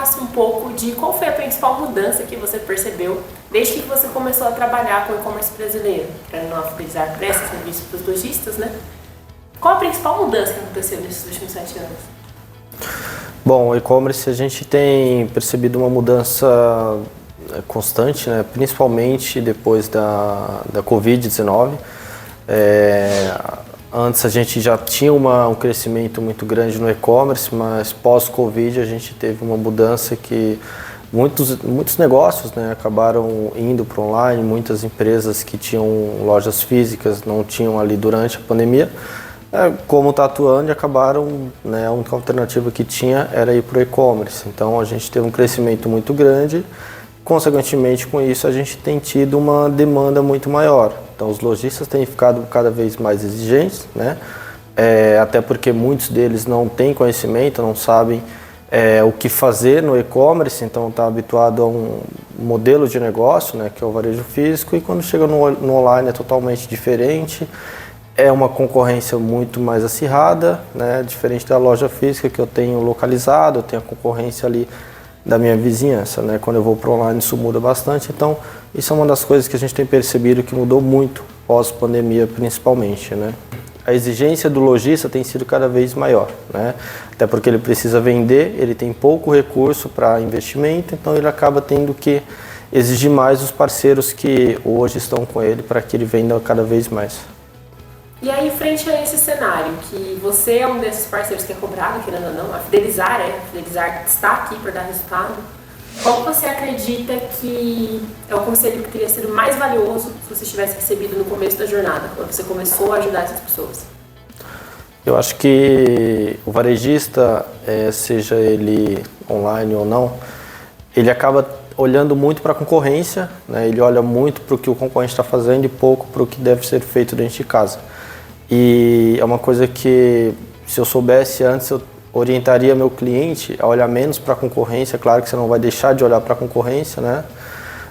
contasse um pouco de qual foi a principal mudança que você percebeu desde que você começou a trabalhar com o e-commerce brasileiro, para não utilizar presta serviço para os lojistas, né? Qual a principal mudança que aconteceu nesses últimos 7 anos? Bom, o e-commerce a gente tem percebido uma mudança constante, né? Principalmente depois da Covid-19. Antes a gente já tinha um crescimento muito grande no e-commerce, mas pós-Covid a gente teve uma mudança que muitos negócios, né, acabaram indo para online, muitas empresas que tinham lojas físicas não tinham ali durante a pandemia, como está atuando e acabaram, né, a única alternativa que tinha era ir para o e-commerce. Então a gente teve um crescimento muito grande, consequentemente com isso a gente tem tido uma demanda muito maior. Então os lojistas têm ficado cada vez mais exigentes, né? Até porque muitos deles não têm conhecimento, não sabem o que fazer no e-commerce, então está habituado a um modelo de negócio, né, que é o varejo físico, e quando chega no online é totalmente diferente, é uma concorrência muito mais acirrada, né, diferente da loja física que eu tenho localizado, eu tenho a concorrência ali da minha vizinhança, né? Quando eu vou para online isso muda bastante, então isso é uma das coisas que a gente tem percebido que mudou muito pós-pandemia principalmente, né? A exigência do lojista tem sido cada vez maior, né? Até porque ele precisa vender, ele tem pouco recurso para investimento, então ele acaba tendo que exigir mais dos parceiros que hoje estão com ele para que ele venda cada vez mais. E aí, frente a esse cenário, que você é um desses parceiros que é cobrado, querendo ou não, a fidelizar está aqui para dar resultado, qual você acredita que é o conselho que teria sido mais valioso se você tivesse recebido no começo da jornada, quando você começou a ajudar essas pessoas? Eu acho que o varejista, seja ele online ou não, ele acaba olhando muito para a concorrência, né? Ele olha muito para o que o concorrente está fazendo e pouco para o que deve ser feito dentro de casa. E é uma coisa que, se eu soubesse antes, eu orientaria meu cliente a olhar menos para a concorrência. Claro que você não vai deixar de olhar para a concorrência, né?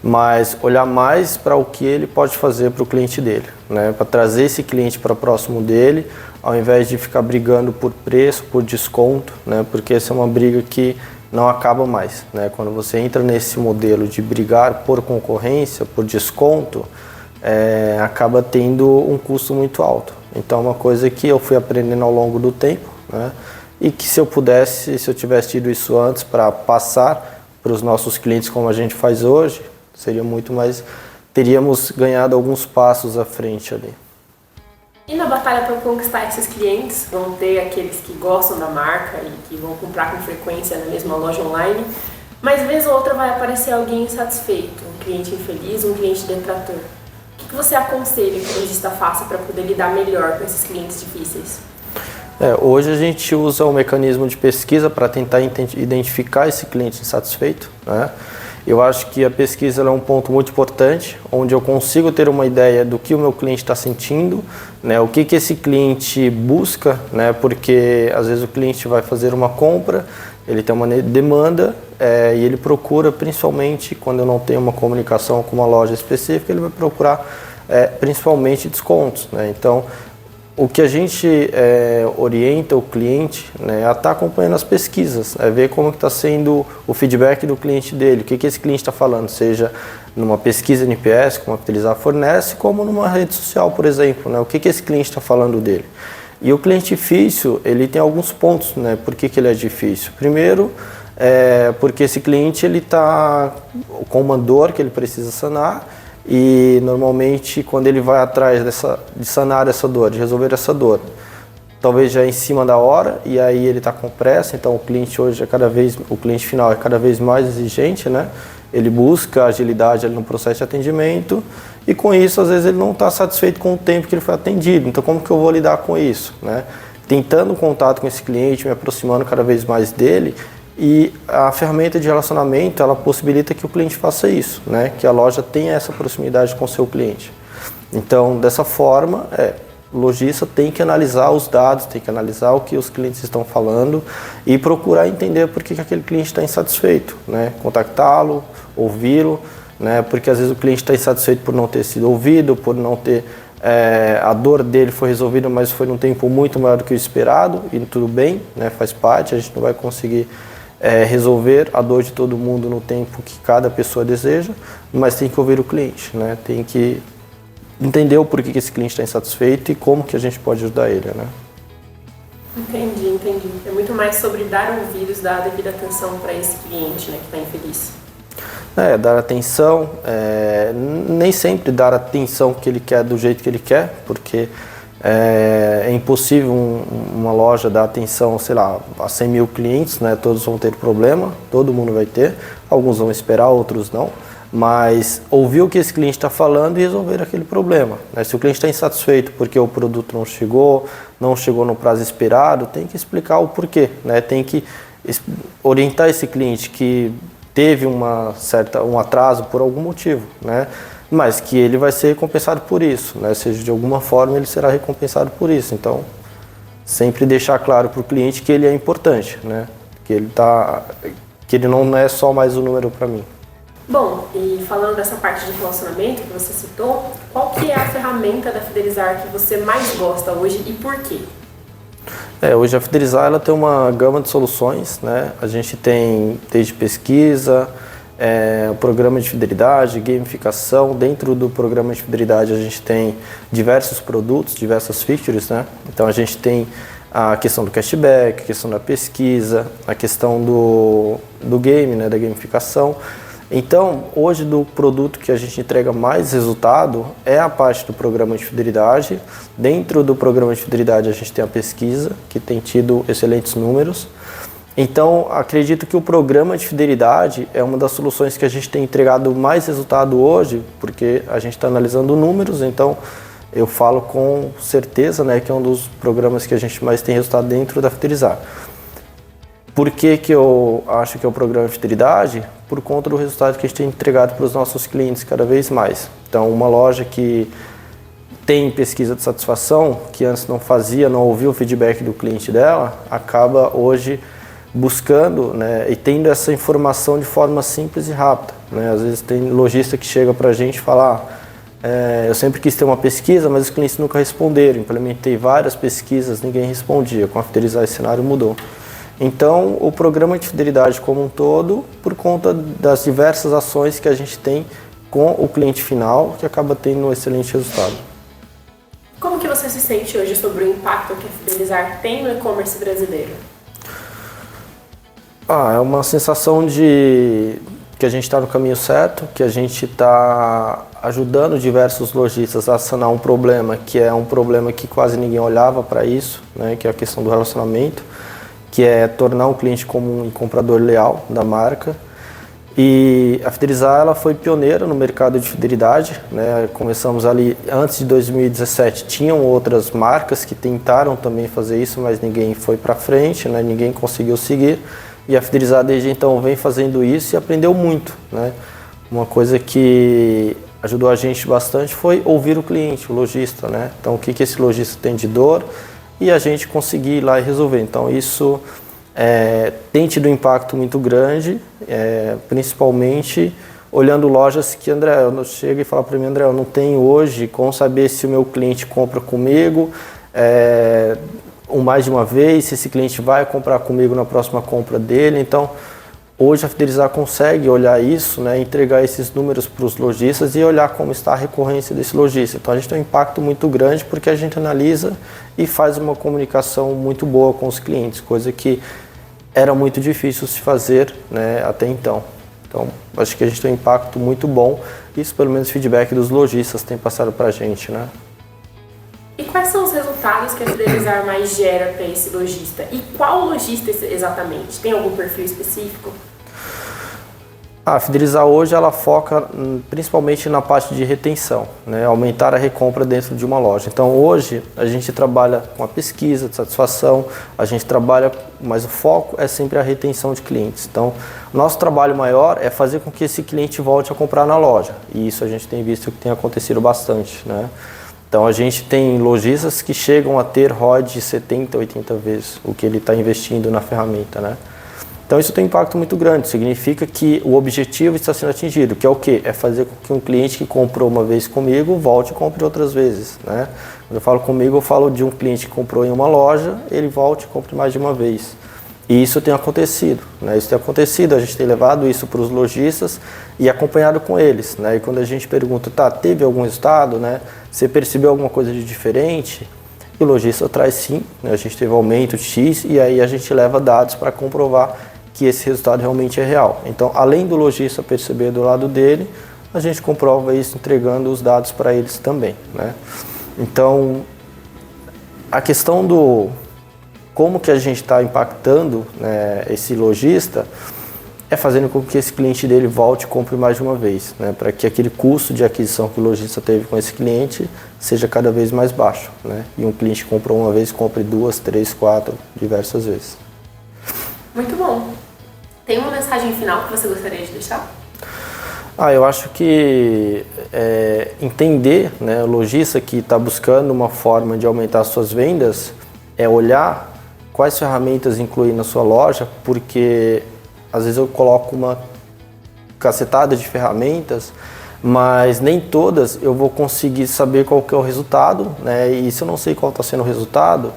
Mas olhar mais para o que ele pode fazer para o cliente dele, né? Para trazer esse cliente para próximo dele, ao invés de ficar brigando por preço, por desconto, né? Porque essa é uma briga que não acaba mais, né? Quando você entra nesse modelo de brigar por concorrência, por desconto, acaba tendo um custo muito alto. Então é uma coisa que eu fui aprendendo ao longo do tempo, né? E que se eu tivesse tido isso antes para passar para os nossos clientes como a gente faz hoje, seria muito mais, teríamos ganhado alguns passos à frente ali. E na batalha para conquistar esses clientes, vão ter aqueles que gostam da marca e que vão comprar com frequência na mesma loja online, mas vez ou outra vai aparecer alguém insatisfeito, um cliente infeliz, um cliente detrator. O que você aconselha que o lojista faça para poder lidar melhor com esses clientes difíceis? Hoje a gente usa um mecanismo de pesquisa para tentar identificar esse cliente insatisfeito, né? Eu acho que a pesquisa é um ponto muito importante, onde eu consigo ter uma ideia do que o meu cliente está sentindo, né? O que esse cliente busca, né? Porque às vezes o cliente vai fazer uma compra, ele tem uma demanda e ele procura, principalmente quando eu não tenho uma comunicação com uma loja específica, ele vai procurar principalmente descontos, né? Então, o que a gente orienta o cliente, né, a estar acompanhando as pesquisas, ver como está sendo o feedback do cliente dele, o que esse cliente está falando, seja numa pesquisa NPS, como a Fidelizar fornece, como numa rede social, por exemplo, né, o que esse cliente está falando dele. E o cliente difícil, ele tem alguns pontos, né, por que ele é difícil. Primeiro, porque esse cliente está com uma dor que ele precisa sanar, e normalmente quando ele vai atrás de sanar essa dor, de resolver essa dor, talvez já em cima da hora, e aí ele está com pressa, então o cliente hoje o cliente final é cada vez mais exigente, né? Ele busca agilidade ali no processo de atendimento, e com isso às vezes ele não está satisfeito com o tempo que ele foi atendido. Então como que eu vou lidar com isso, né? Tentando contato com esse cliente, me aproximando cada vez mais dele. E a ferramenta de relacionamento, ela possibilita que o cliente faça isso, né? Que a loja tenha essa proximidade com o seu cliente. Então, dessa forma, o lojista tem que analisar os dados, tem que analisar o que os clientes estão falando e procurar entender por que aquele cliente está insatisfeito, né? Contactá-lo, ouvi-lo, né? Porque às vezes o cliente está insatisfeito por não ter sido ouvido, por não ter... a dor dele foi resolvida, mas foi num tempo muito maior do que o esperado, e tudo bem, né? Faz parte, a gente não vai conseguir resolver a dor de todo mundo no tempo que cada pessoa deseja, mas tem que ouvir o cliente, né? Tem que entender o porquê que esse cliente está insatisfeito e como que a gente pode ajudar ele, né? Entendi. É muito mais sobre dar ouvidos, dar a devida atenção para esse cliente, né, que está infeliz. Dar atenção, nem sempre dar a atenção que ele quer do jeito que ele quer, porque é impossível uma loja dar atenção, sei lá, a 100 mil clientes, né? Todos vão ter problema, todo mundo vai ter, alguns vão esperar, outros não, mas ouvir o que esse cliente está falando e resolver aquele problema, né? Se o cliente está insatisfeito porque o produto não chegou no prazo esperado, tem que explicar o porquê, né? Tem que orientar esse cliente que teve um atraso por algum motivo, né? Mas que ele vai ser recompensado por isso, né? Ou seja, de alguma forma ele será recompensado por isso. Então, sempre deixar claro para o cliente que ele é importante, né? Que ele não é só mais um número para mim. Bom, e falando dessa parte de relacionamento que você citou, qual que é a ferramenta da Fidelizar que você mais gosta hoje e por quê? Hoje a Fidelizar ela tem uma gama de soluções, né? A gente tem desde pesquisa, o programa de fidelidade, gamificação. Dentro do programa de fidelidade a gente tem diversos produtos, diversas features, né? Então a gente tem a questão do cashback, a questão da pesquisa, a questão do game, né? Da gamificação. Então, hoje do produto que a gente entrega mais resultado é a parte do programa de fidelidade. Dentro do programa de fidelidade a gente tem a pesquisa, que tem tido excelentes números. Então, acredito que o programa de fidelidade é uma das soluções que a gente tem entregado mais resultado hoje, porque a gente está analisando números, então eu falo com certeza, né, que é um dos programas que a gente mais tem resultado dentro da Fidelizar. Por que eu acho que é o programa de fidelidade? Por conta do resultado que a gente tem entregado para os nossos clientes cada vez mais. Então, uma loja que tem pesquisa de satisfação, que antes não fazia, não ouvia o feedback do cliente dela, acaba hoje buscando, né, e tendo essa informação de forma simples e rápida, né? Às vezes tem lojista que chega para a gente e fala, eu sempre quis ter uma pesquisa, mas os clientes nunca responderam. Implementei várias pesquisas, ninguém respondia. Com a Fidelizar esse cenário mudou. Então, o programa de fidelidade como um todo, por conta das diversas ações que a gente tem com o cliente final, que acaba tendo um excelente resultado. Como que você se sente hoje sobre o impacto que a Fidelizar tem no e-commerce brasileiro? É uma sensação de que a gente está no caminho certo, que a gente está ajudando diversos lojistas a sanar um problema que é um problema que quase ninguém olhava para isso, né, que é a questão do relacionamento, que é tornar um cliente como um comprador leal da marca. E a Fidelizar ela foi pioneira no mercado de fidelidade, né? Começamos ali antes de 2017, tinham outras marcas que tentaram também fazer isso, mas ninguém foi para frente, né? Ninguém conseguiu seguir. E a Fidelizar desde então vem fazendo isso e aprendeu muito, né? Uma coisa que ajudou a gente bastante foi ouvir o cliente, o lojista, né? Então o que esse lojista tem de dor e a gente conseguir ir lá e resolver. Então isso tem tido um impacto muito grande, principalmente olhando lojas que, André, chega e fala para mim, André, eu não tenho hoje como saber se o meu cliente compra comigo mais de uma vez, se esse cliente vai comprar comigo na próxima compra dele. Então, hoje a Fidelizar consegue olhar isso, né, entregar esses números para os lojistas e olhar como está a recorrência desse lojista. Então, a gente tem um impacto muito grande porque a gente analisa e faz uma comunicação muito boa com os clientes, coisa que era muito difícil se fazer, né, até então. Então, acho que a gente tem um impacto muito bom. Isso, pelo menos, o feedback dos lojistas tem passado para a gente, né? E quais são os resultados que a Fidelizar mais gera para esse lojista? E qual lojista exatamente? Tem algum perfil específico? A Fidelizar hoje ela foca principalmente na parte de retenção, né? Aumentar a recompra dentro de uma loja. Então hoje a gente trabalha com a pesquisa de satisfação, a gente trabalha, mas o foco é sempre a retenção de clientes. Então nosso trabalho maior é fazer com que esse cliente volte a comprar na loja, e isso a gente tem visto que tem acontecido bastante, né? Então a gente tem lojistas que chegam a ter ROI de 70, 80 vezes o que ele está investindo na ferramenta, né? Então isso tem um impacto muito grande, significa que o objetivo está sendo atingido, que é o quê? É fazer com que um cliente que comprou uma vez comigo volte e compre outras vezes, né? Quando eu falo comigo, eu falo de um cliente que comprou em uma loja, ele volte e compre mais de uma vez. E isso tem acontecido, né? Isso tem acontecido, a gente tem levado isso para os lojistas e acompanhado com eles, né? E quando a gente pergunta, tá, teve algum resultado, né? Você percebeu alguma coisa de diferente? E o lojista traz sim, né? A gente teve aumento de X e aí a gente leva dados para comprovar que esse resultado realmente é real. Então, além do lojista perceber do lado dele, a gente comprova isso entregando os dados para eles também, né? Então, a questão do como que a gente está impactando, né, esse lojista é fazendo com que esse cliente dele volte e compre mais de uma vez, né, para que aquele custo de aquisição que o lojista teve com esse cliente seja cada vez mais baixo, né, e um cliente que comprou uma vez compre 2, 3, 4, diversas vezes. Muito bom. Tem uma mensagem final que você gostaria de deixar? Eu acho que entender, né, o lojista que está buscando uma forma de aumentar suas vendas é olhar quais ferramentas incluir na sua loja, porque às vezes eu coloco uma cacetada de ferramentas, mas nem todas eu vou conseguir saber qual que é o resultado, né? E se eu não sei qual está sendo o resultado,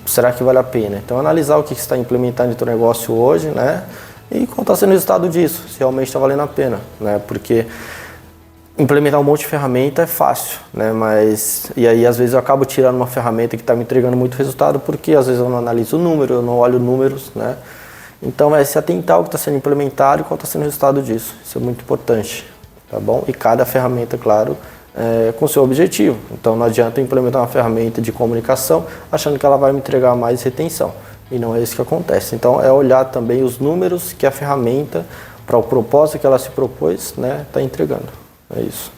será que vale a pena? Então analisar o que você está implementando no seu negócio hoje, né? E qual está sendo o resultado disso, se realmente está valendo a pena, né? Porque implementar um monte de ferramenta é fácil, né? E aí às vezes eu acabo tirando uma ferramenta que está me entregando muito resultado porque às vezes eu não analiso o número, eu não olho números, né? Então é se atentar ao que está sendo implementado e qual está sendo o resultado disso. Isso é muito importante, tá bom? E cada ferramenta, claro, com seu objetivo. Então não adianta eu implementar uma ferramenta de comunicação achando que ela vai me entregar mais retenção. E não é isso que acontece. Então é olhar também os números que a ferramenta, para o propósito que ela se propôs, né, está entregando. É isso.